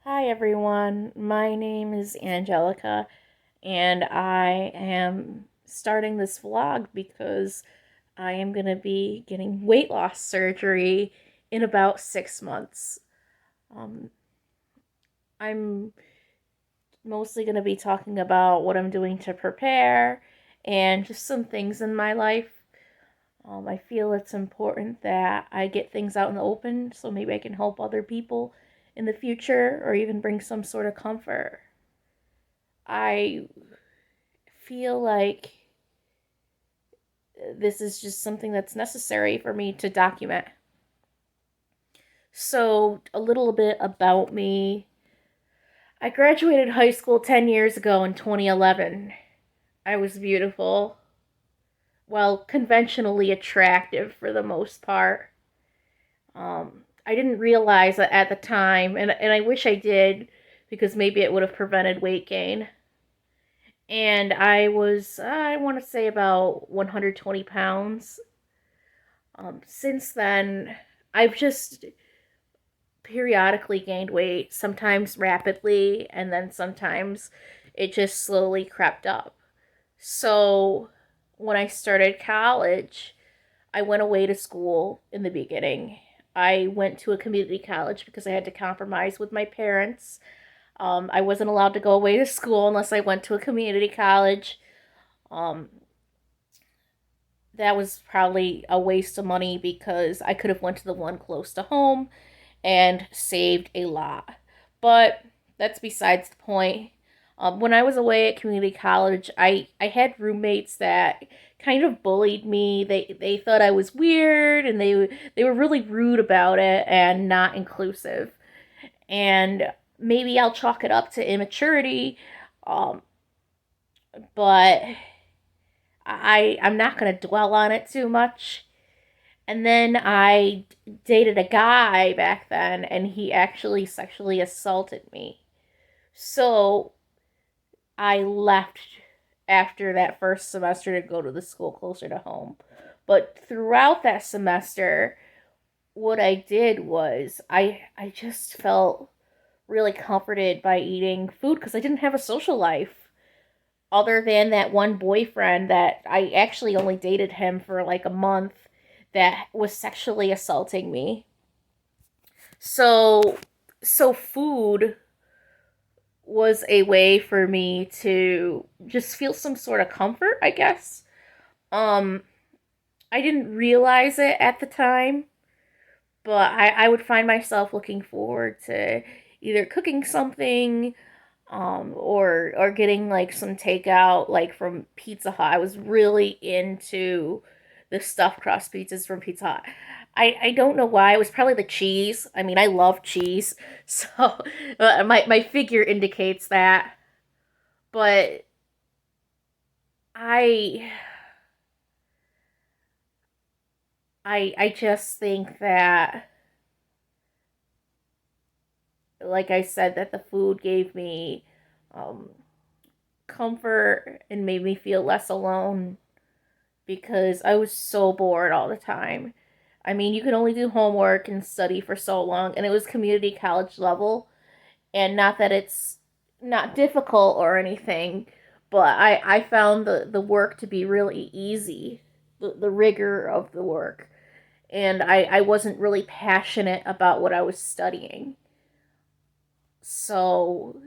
Hi everyone, my name is Angelica, and I am starting this vlog because I am going to be getting weight loss surgery in about 6 months. Um, I'm mostly going to be talking about what I'm doing to prepare and just some things in my life. I feel it's important that I get things out in the open so maybe I can help other people in the future or even bring some sort of comfort. I feel like this is just something that's necessary for me to document. So, a little bit about me. I graduated high school 10 years ago in 2011. I was beautiful, well, conventionally attractive for the most part. I didn't realize that at the time, and I wish I did because maybe it would have prevented weight gain. And I was, I want to say, about 120 pounds. Since then, I've just periodically gained weight, sometimes rapidly, and then sometimes it just slowly crept up. So when I started college, I went away to school in the beginning. I went to a community college because I had to compromise with my parents. I wasn't allowed to go away to school unless I went to a community college. Um, that was probably a waste of money because I could have went to the one close to home and saved a lot. But that's besides the point. When I was away at community college, I had roommates that kind of bullied me. They thought I was weird and they were really rude about it and not inclusive. And maybe I'll chalk it up to immaturity, um, but I'm not gonna dwell on it too much. And then I dated a guy back then, and he actually sexually assaulted me. So I left after that first semester to go to the school closer to home. But throughout that semester, what I did was I just felt really comforted by eating food because I didn't have a social life other than that one boyfriend that I actually only dated him for like a month that was sexually assaulting me. So food was a way for me to just feel some sort of comfort, I guess. Um I didn't realize it at the time, but I would find myself looking forward to either cooking something or getting like some takeout like from Pizza Hut. I was really into the stuffed crust pizzas from Pizza Hut. I don't know why. It was probably the cheese. I mean, I love cheese, so my figure indicates that. But I I just think that, like I said, that the food gave me um, comfort and made me feel less alone because I was so bored all the time. I mean, you could only do homework and study for so long, and it was community college level. And not that it's not difficult or anything, but I found the work to be really easy, the rigor of the work. And I wasn't really passionate about what I was studying. So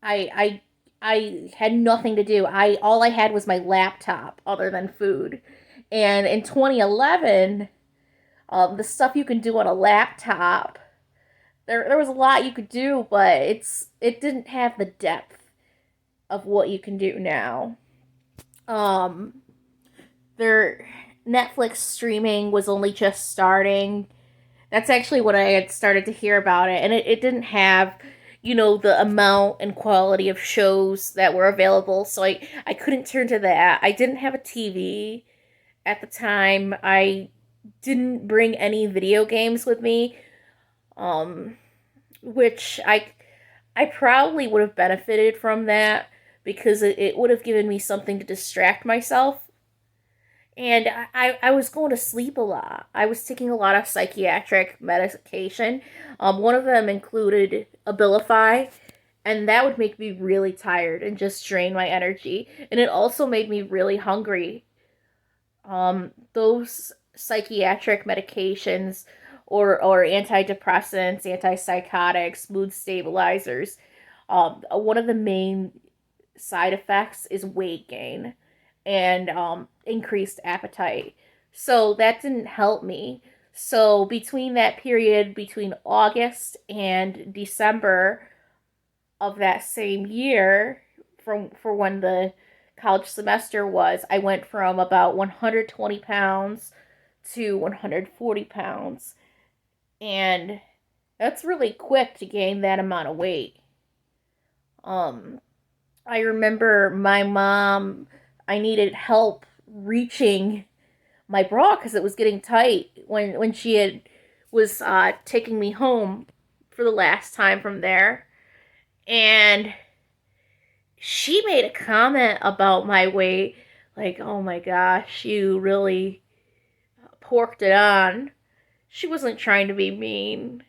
I I had nothing to do. I all I had was my laptop other than food. And in 2011, the stuff you can do on a laptop, there was a lot you could do, but it didn't have the depth of what you can do now. Um, their Netflix streaming was only just starting. That's actually what I had started to hear about it, and it didn't have, the amount and quality of shows that were available, so I couldn't turn to that. I didn't have a TV at the time. I didn't bring any video games with me, um, which I probably would have benefited from that because it would have given me something to distract myself. And I was going to sleep a lot. I was taking a lot of psychiatric medication. One of them included Abilify, and that would make me really tired and just drain my energy. And it also made me really hungry. Those psychiatric medications or antidepressants, antipsychotics, mood stabilizers, one of the main side effects is weight gain and increased appetite. So that didn't help me. So between that period, between August and December of that same year, from for when the college semester was, I went from about 120 pounds to 140 pounds. And that's really quick to gain that amount of weight. Um, I remember my mom, I needed help reaching my bra because it was getting tight when she had was taking me home for the last time from there, and she made a comment about my weight, like, "Oh my gosh, you really porked it on." She wasn't trying to be mean.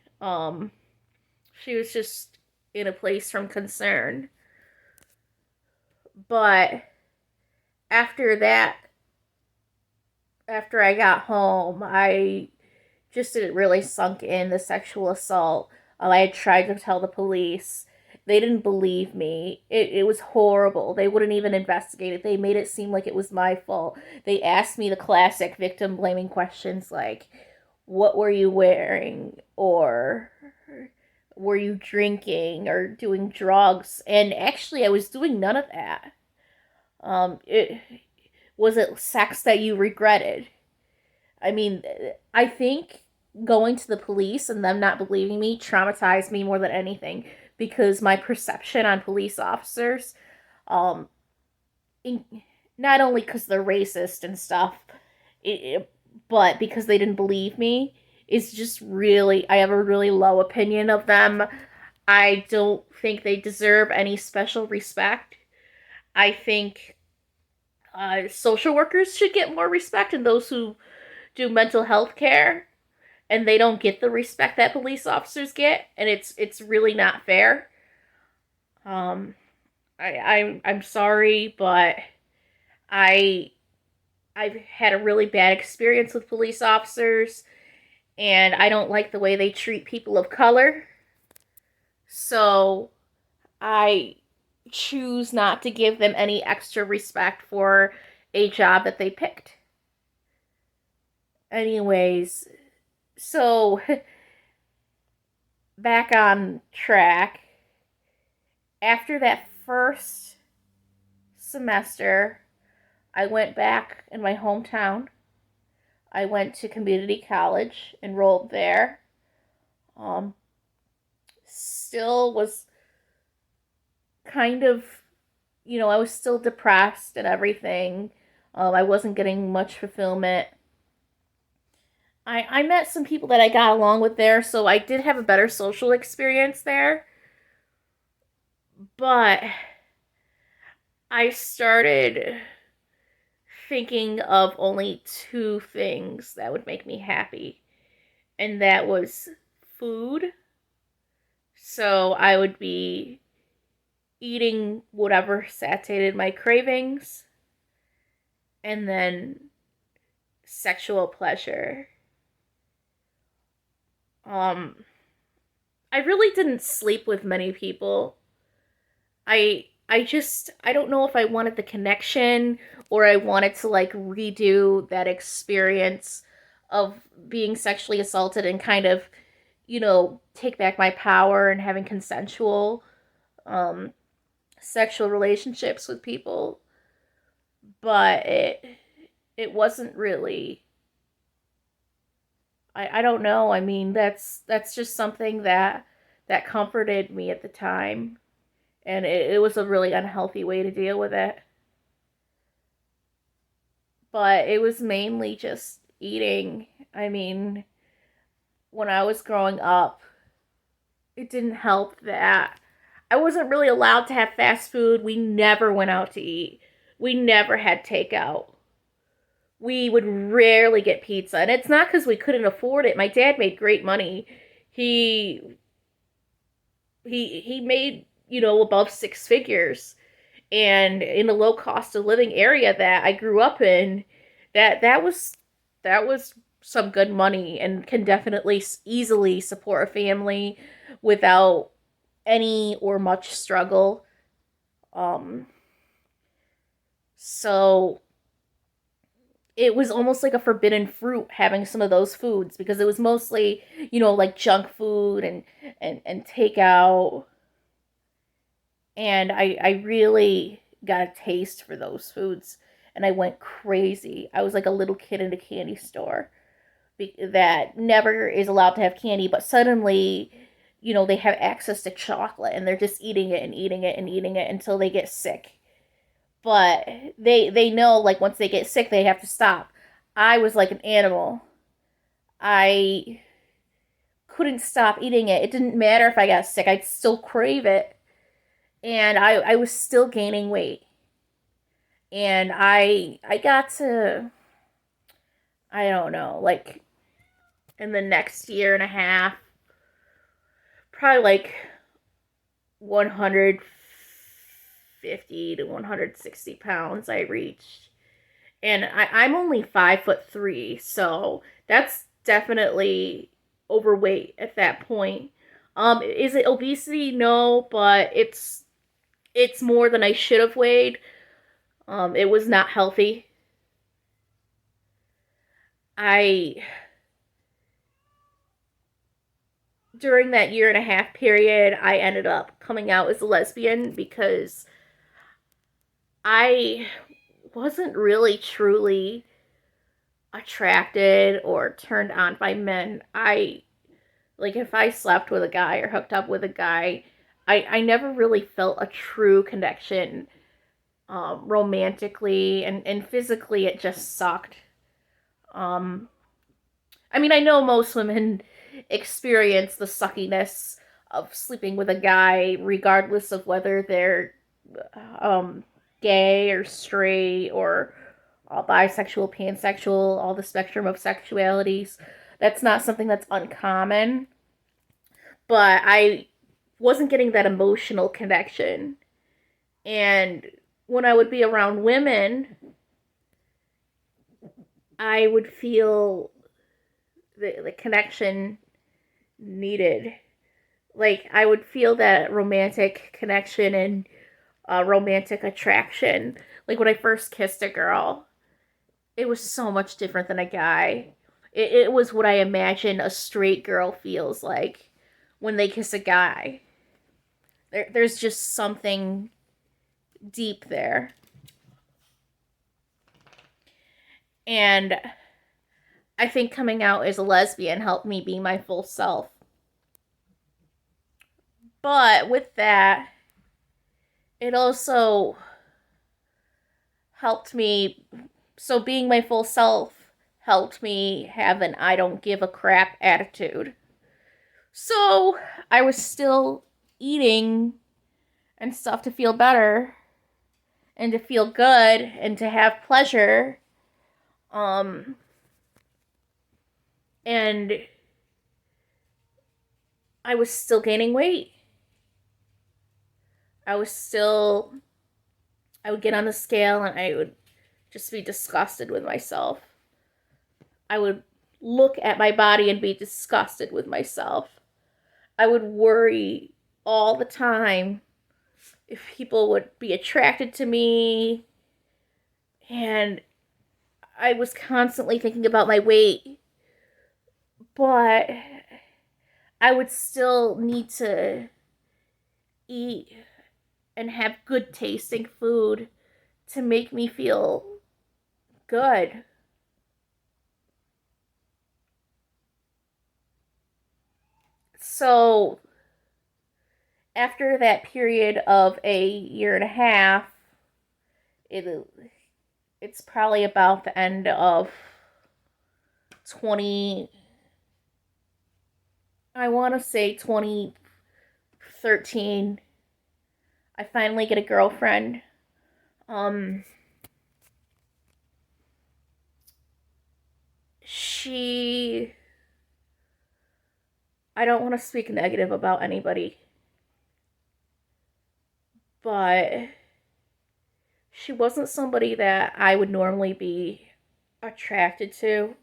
She was just in a place from concern. But after that, after I got home, I just didn't really sunk in the sexual assault. I had tried to tell the police. They didn't believe me. It was horrible. They wouldn't even investigate it. They made it seem like it was my fault. They asked me the classic victim blaming questions like, what were you wearing? Or were you drinking or doing drugs? And actually, I was doing none of that. It was it sex that you regretted? I mean, I think going to the police and them not believing me traumatized me more than anything because my perception on police officers, um, in, not only because they're racist and stuff, but because they didn't believe me, is just really, I have a really low opinion of them. I don't think they deserve any special respect. I think social workers should get more respect, and those who do mental health care and they don't get the respect that police officers get, and it's really not fair. Um, I'm sorry, but I I've had a really bad experience with police officers, and I don't like the way they treat people of color. So I choose not to give them any extra respect for a job that they picked. Anyways, so back on track. After that first semester, I went back in my hometown. I went to community college, enrolled there. Um, Still was kind of, I was still depressed and everything. I wasn't getting much fulfillment. I met some people that I got along with there, so I did have a better social experience there. But I started thinking of only two things that would make me happy, and that was food. So I would be eating whatever satiated my cravings, and then sexual pleasure. Um, I really didn't sleep with many people. I don't know if I wanted the connection or I wanted to like redo that experience of being sexually assaulted and kind of, take back my power and having consensual um sexual relationships with people, but it wasn't really. I don't know. I mean, that's just something that comforted me at the time, and it was a really unhealthy way to deal with it. But it was mainly just eating. I mean, when I was growing up, it didn't help that I wasn't really allowed to have fast food. We never went out to eat. We never had takeout. we would rarely get pizza. And it's not because we couldn't afford it. My dad made great money. He he made, above six figures. And in the low cost of living area that I grew up in, that was some good money and can definitely easily support a family without any or much struggle. Um, so it was almost like a forbidden fruit having some of those foods because it was mostly, like junk food and takeout. And I really got a taste for those foods and I went crazy. I was like a little kid in a candy store that never is allowed to have candy, but suddenly, they have access to chocolate and they're just eating it and eating it and eating it until they get sick. But they know, like, once they get sick they have to stop. I was like an animal. I couldn't stop eating it. It didn't matter if I got sick, I'd still crave it. And I was still gaining weight. And I got to, I don't know, like, in the next year and a half, probably like 150 to 160 pounds I reached. And I'm only 5'3", so that's definitely overweight at that point. Is it obesity? No, but it's more than I should have weighed. It was not healthy. I During that year and a half period, I ended up coming out as a lesbian because I wasn't really truly attracted or turned on by men. Like, if I slept with a guy or hooked up with a guy, I never really felt a true connection, romantically, and physically it just sucked. Um, I mean, I know most women experience the suckiness of sleeping with a guy, regardless of whether they're um, gay or straight or bisexual, pansexual, all the spectrum of sexualities. That's not something that's uncommon, but I wasn't getting that emotional connection. And when I would be around women, I would feel the connection needed. Like, I would feel that romantic connection and romantic attraction. Like, when I first kissed a girl, it was so much different than a guy. It was what I imagine a straight girl feels like when they kiss a guy. There's just something deep there. And I think coming out as a lesbian helped me be my full self. But with that, it also helped me. So, being my full self helped me have an I don't give a crap attitude. So, I was still eating and stuff to feel better and to feel good and to have pleasure. Um, and I was still gaining weight. I was still, I would get on the scale and I would just be disgusted with myself. I would look at my body and be disgusted with myself. I would worry all the time if people would be attracted to me. And I was constantly thinking about my weight. But I would still need to eat and have good tasting food to make me feel good. So, after that period of a year and a half, it it's probably about the end of 20, I want to say 2013, I finally get a girlfriend. Um she, I don't want to speak negative about anybody, but she wasn't somebody that I would normally be attracted to,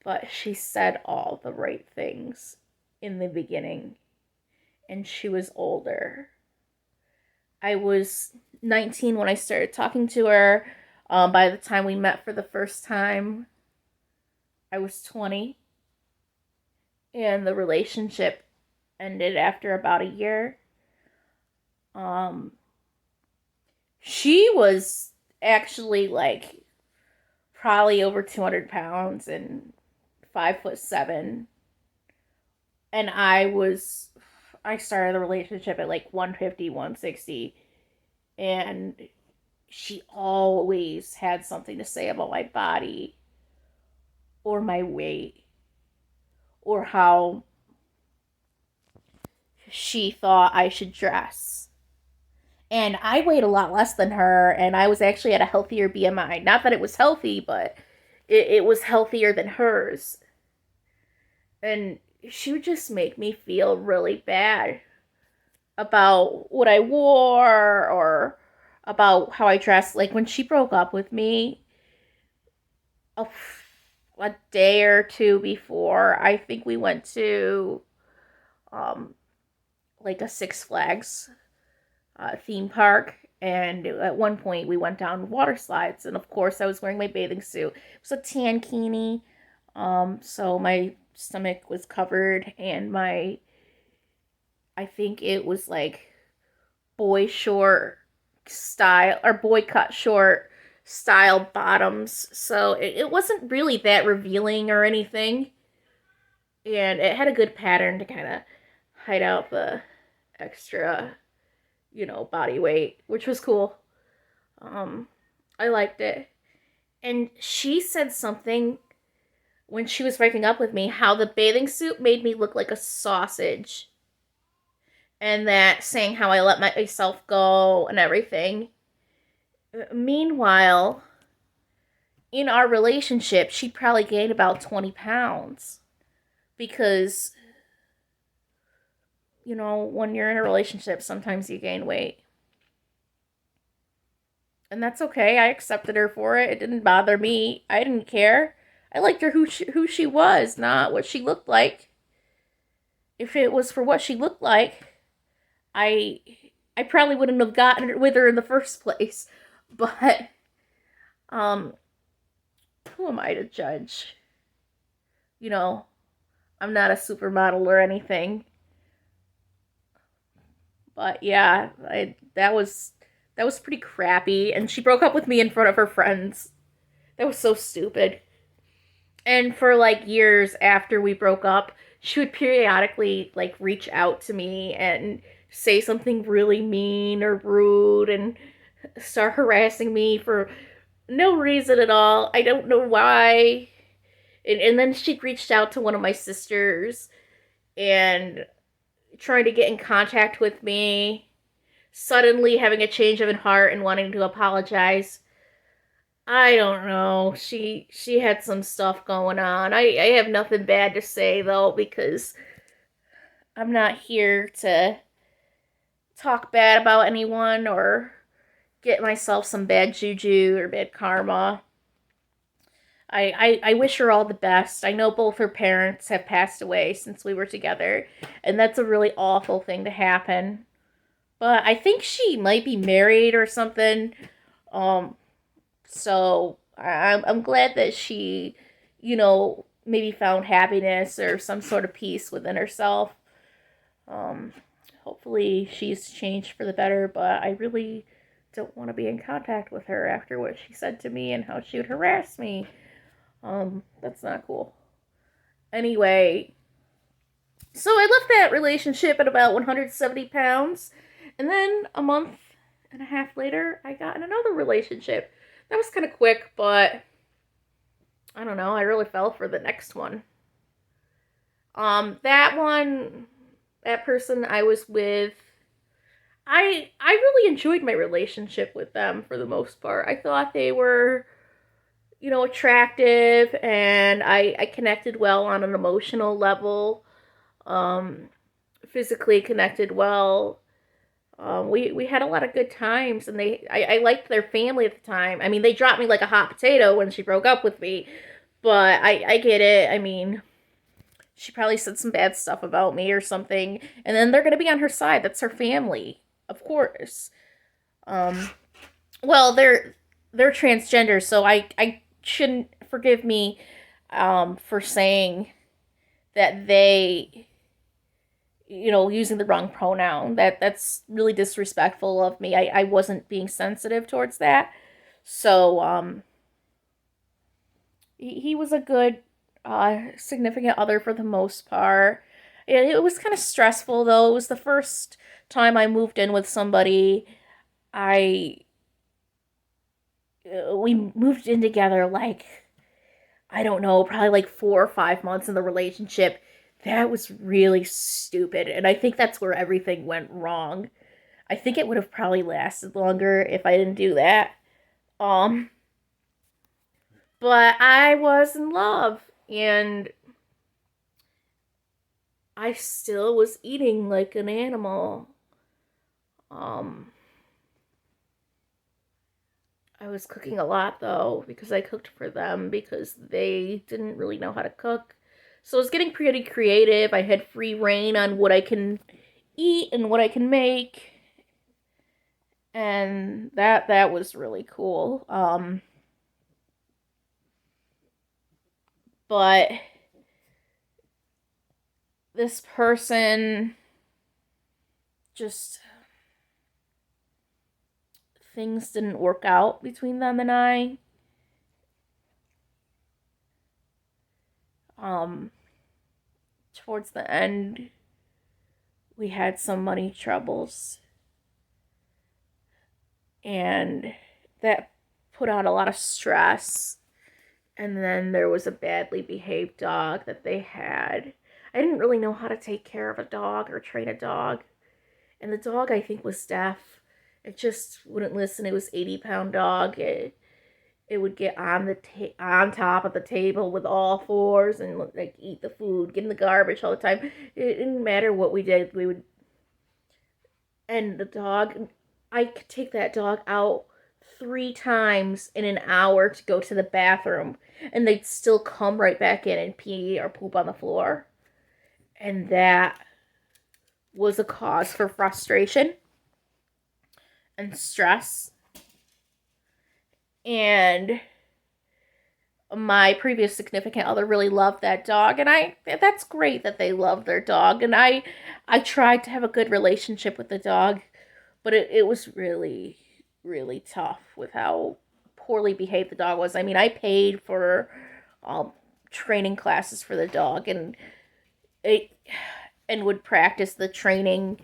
but she said all the right things in the beginning, and she was older. I was 19 when I started talking to her. By the time we met for the first time, I was 20, and the relationship ended after about a year. Um, she was actually like probably over 200 pounds and 5'7", and I started the relationship at like 150, 160, and she always had something to say about my body or my weight or how she thought I should dress. And I weighed a lot less than her, and I was actually at a healthier BMI. Not that it was healthy, but it was healthier than hers. And she would just make me feel really bad about what I wore or about how I dressed. Like when she broke up with me, a, a day or two before, I think we went to um, like a Six Flags theme park. And at one point, we went down water slides. And of course, I was wearing my bathing suit. It was a tankini. So my stomach was covered, and I think it was like boy short style or boy cut short style bottoms. So it wasn't really that revealing or anything. And it had a good pattern to kind of hide out the extra, body weight, which was cool. Um, I liked it. And she said something when she was breaking up with me how the bathing suit made me look like a sausage. And that saying how I let myself go and everything. Meanwhile, in our relationship, she probably gained about 20 pounds. Because, when you're in a relationship, sometimes you gain weight. And that's okay. I accepted her for it. It didn't bother me. I didn't care. I liked her who she was, not what she looked like. If it was for what she looked like, I I probably wouldn't have gotten with her in the first place. But um who am I to judge? You know, I'm not a supermodel or anything. But yeah, that was pretty crappy, and she broke up with me in front of her friends. That was so stupid. And for like years after we broke up, she would periodically like reach out to me and say something really mean or rude and start harassing me for no reason at all. I don't know why. And then she reached out to one of my sisters and trying to get in contact with me, suddenly having a change of heart and wanting to apologize. I don't know. She had some stuff going on. I have nothing bad to say though, because I'm not here to talk bad about anyone or get myself some bad juju or bad karma. I wish her all the best. I know both her parents have passed away since we were together, and that's a really awful thing to happen. But I think she might be married or something. Um, so I'm glad that she, maybe found happiness or some sort of peace within herself. Um, Hopefully she's changed for the better, but I really don't want to be in contact with her after what she said to me and how she would harass me. That's not cool. Anyway, so I left that relationship at about 170 pounds, and then a month and a half later, I got in another relationship. That was kind of quick, but I don't know. I really fell for the next one. That one, that person I was with, I really enjoyed my relationship with them for the most part. I thought they were, attractive, and I connected well on an emotional level, um, physically connected well. We had a lot of good times, and I liked their family at the time. I mean, they dropped me like a hot potato when she broke up with me, but I get it. I mean, she probably said some bad stuff about me or something, and then they're gonna be on her side. That's her family, of course. Um, well, they're transgender, so I shouldn't forgive me for saying that they using the wrong pronoun. That's really disrespectful of me. I wasn't being sensitive towards that. So he was a good significant other for the most part. It was kind of stressful though. It was the first time I moved in with somebody. I We moved in together like, I don't know, probably like 4 or 5 months in the relationship. That was really stupid, and I think that's where everything went wrong. I think it would have probably lasted longer if I didn't do that. Um, but I was in love, and I still was eating like an animal. Um, I was cooking a lot though because I cooked for them because they didn't really know how to cook. So I was getting pretty creative. I had free reign on what I can eat and what I can make. And that was really cool. But this person just, things didn't work out between them and I. Um Towards the end, we had some money troubles, and that put on a lot of stress. And then there was a badly behaved dog that they had. I didn't really know how to take care of a dog or train a dog. And the dog, I think, was deaf. It just wouldn't listen. It was 80-pound dog. It would get on on top of the table with all fours and like eat the food, get in the garbage all the time. It didn't matter what we did. We would, and the dog, I could take that dog out 3 times in an hour to go to the bathroom, and they'd still come right back in and pee or poop on the floor. And that was a cause for frustration and stress. And my previous significant other really loved that dog, and that's great that they love their dog. And I tried to have a good relationship with the dog, but it was really, really tough with how poorly behaved the dog was. I mean, I paid for um, training classes for the dog, it and would practice the training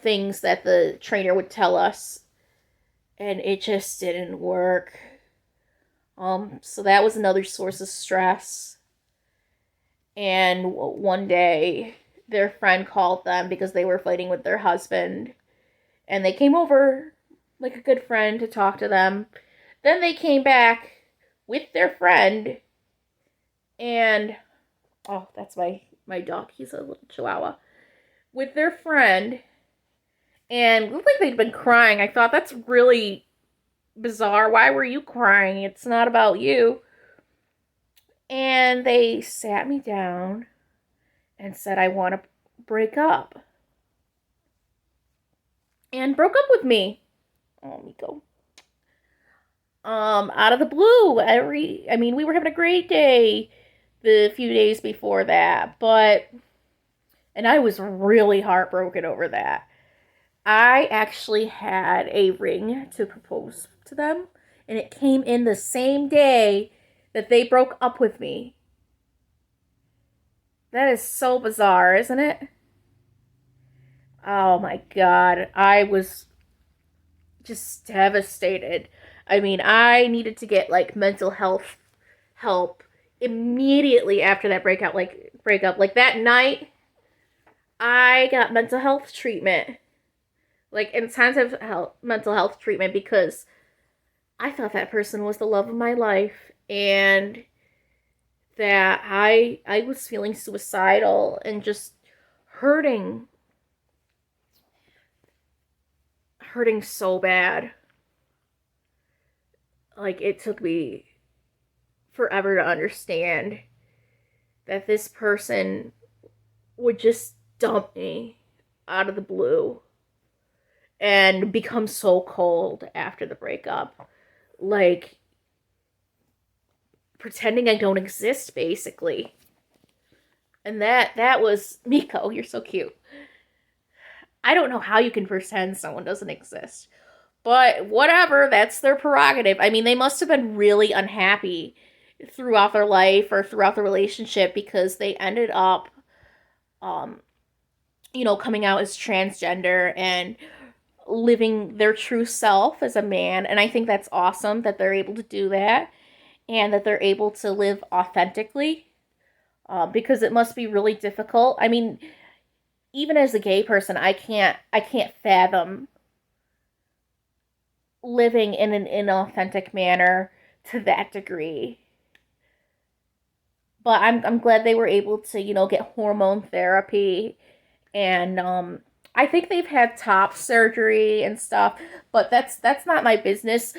things that the trainer would tell us, and it just didn't work. So that was another source of stress. And one day, their friend called them because they were fighting with their husband, and they came over like a good friend to talk to them. Then they came back with their friend, and oh, that's my dog. He's a little chihuahua. With their friend, and looked like they'd been crying. I thought, that's really bizarre. Why were you crying? It's not about you. And they sat me down and said, I want to break up. And broke up with me. Oh, Miko. Out of the blue. I mean, we were having a great day the few days before that, and I was really heartbroken over that. I actually had a ring to propose to them, and it came in the same day that they broke up with me. That is so bizarre, isn't it? Oh my god. I was just devastated. I mean, I needed to get like mental health help immediately after that breakup. Like that night, I got mental health treatment. Like intensive mental health treatment because I thought that person was the love of my life, and that I was feeling suicidal and just hurting hurting so bad. Like, it took me forever to understand that this person would just dump me out of the blue and become so cold after the breakup. Like, pretending I don't exist, basically. And that was Miko. You're so cute. I don't know how you can pretend someone doesn't exist. But whatever, that's their prerogative. I mean, they must have been really unhappy throughout their life or throughout the relationship because they ended up, um, coming out as transgender and living their true self as a man. And I think that's awesome that they're able to do that and that they're able to live authentically, because it must be really difficult. I mean, even as a gay person, I can't fathom living in an inauthentic manner to that degree. But I'm glad they were able to, get hormone therapy, and I think they've had top surgery and stuff, but that's not my business.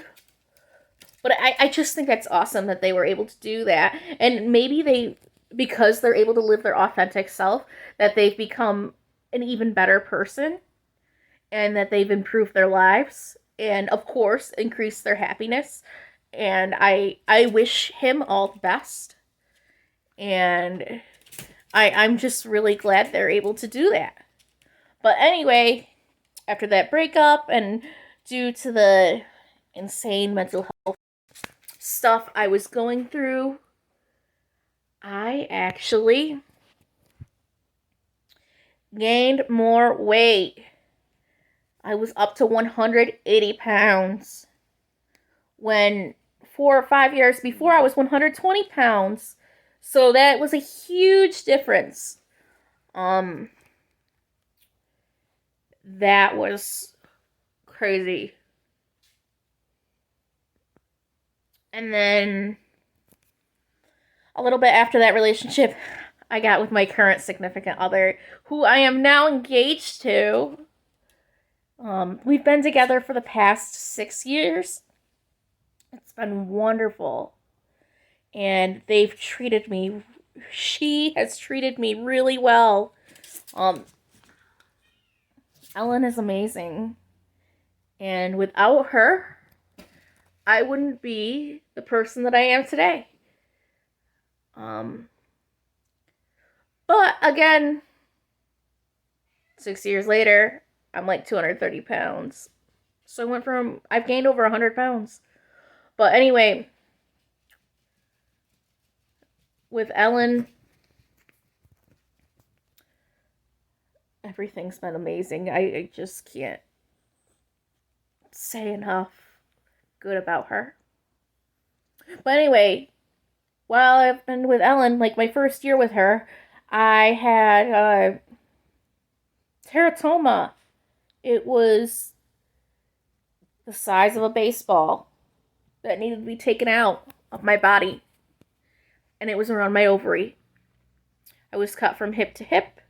But I just think that's awesome that they were able to do that. And maybe because they're able to live their authentic self, that they've become an even better person and that they've improved their lives and, of course, increased their happiness. And I wish him all the best. And I'm just really glad they're able to do that. But anyway, after that breakup and due to the insane mental health stuff I was going through, I actually gained more weight. I was up to 180 pounds when 4 or 5 years before I was 120 pounds. So that was a huge difference. That was crazy. And then a little bit after that relationship, I got with my current significant other, who I am now engaged to. We've been together for the past 6 years. It's been wonderful. And she has treated me really well. Ellen is amazing. And without her, I wouldn't be the person that I am today. But again, 6 years later, I'm like 230 pounds. So I've gained over 100 pounds. But anyway, with Ellen, everything's been amazing. I just can't say enough good about her. But anyway, while I've been with Ellen, like my first year with her, I had teratoma. It was the size of a baseball that needed to be taken out of my body. And it was around my ovary. I was cut from hip to hip.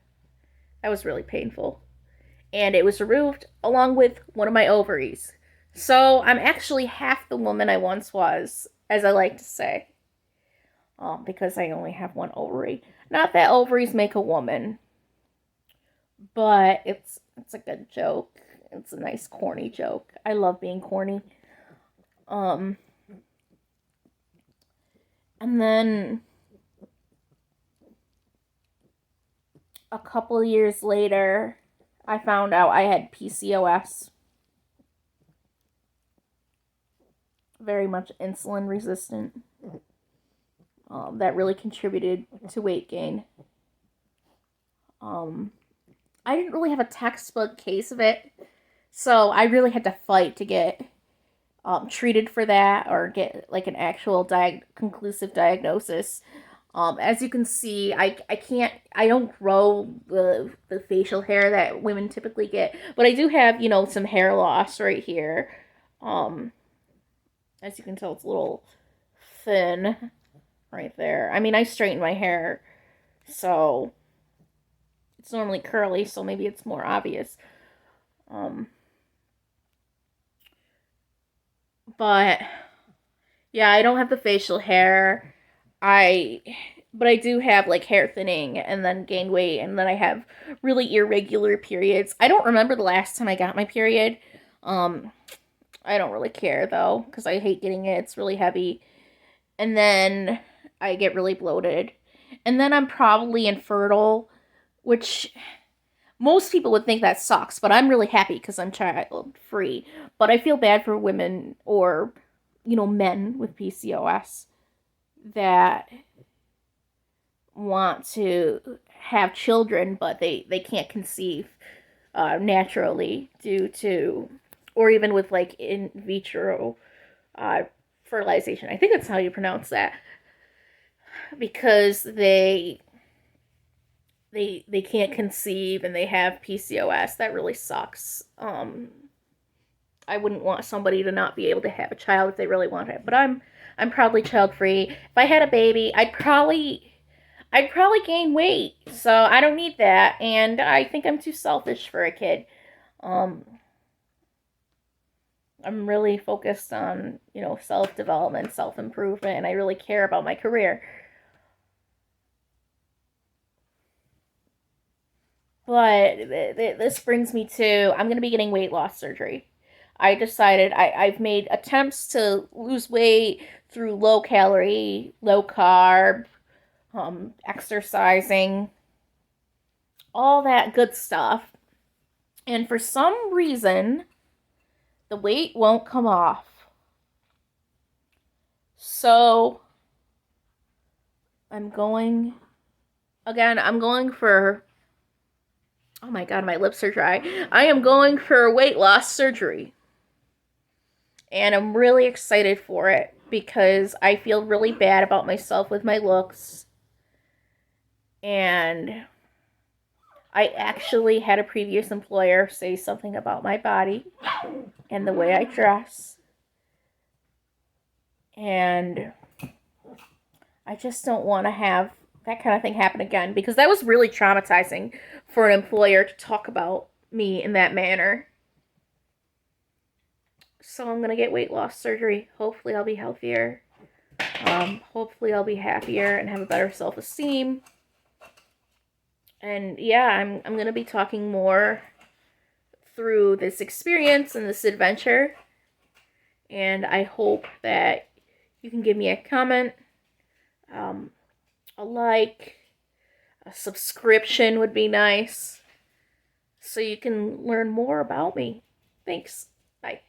That was really painful. And it was removed along with one of my ovaries. So I'm actually half the woman I once was, as I like to say. Because I only have one ovary. Not that ovaries make a woman, but it's a good joke. It's a nice corny joke. I love being corny. And then a couple years later, I found out I had PCOS. Very much insulin resistant. That really contributed to weight gain. I didn't really have a textbook case of it, so I really had to fight to get treated for that or get like an actual conclusive diagnosis. As you can see, I don't grow the facial hair that women typically get, but I do have, some hair loss right here. As you can tell, it's a little thin right there. I mean, I straighten my hair, so it's normally curly, so maybe it's more obvious. Um, but yeah, I don't have the facial hair. I but I do have like hair thinning and then gain weight and then I have really irregular periods. I don't remember the last time I got my period. Um I don't really care though cuz I hate getting it. It's really heavy. And then I get really bloated. And then I'm probably infertile, which most people would think that sucks, but I'm really happy cuz I'm child free. But I feel bad for women or men with PCOS that want to have children, but they can't conceive naturally due to, or even with like in vitro uh, fertilization. I think that's how you pronounce that because they can't conceive and they have PCOS. That really sucks. I wouldn't want somebody to not be able to have a child if they really want it. But I'm probably child free. If I had a baby, I'd probably gain weight. So I don't need that, and I think I'm too selfish for a kid. Um, I'm really focused on self development, self improvement, and I really care about my career. But this brings me to I'm going to be getting weight loss surgery. I decided I've made attempts to lose weight through low calorie, low carb, exercising, all that good stuff. And for some reason, the weight won't come off. So I'm going for, oh my god, my lips are dry. I am going for weight loss surgery. And I'm really excited for it because I feel really bad about myself with my looks. And I actually had a previous employer say something about my body and the way I dress. And I just don't want to have that kind of thing happen again because that was really traumatizing for an employer to talk about me in that manner. So I'm going to get weight loss surgery. Hopefully I'll be healthier. Hopefully I'll be happier and have a better self-esteem. And yeah, I'm going to be talking more through this experience and this adventure. And I hope that you can give me a comment, a like, a subscription would be nice so you can learn more about me. Thanks. Bye.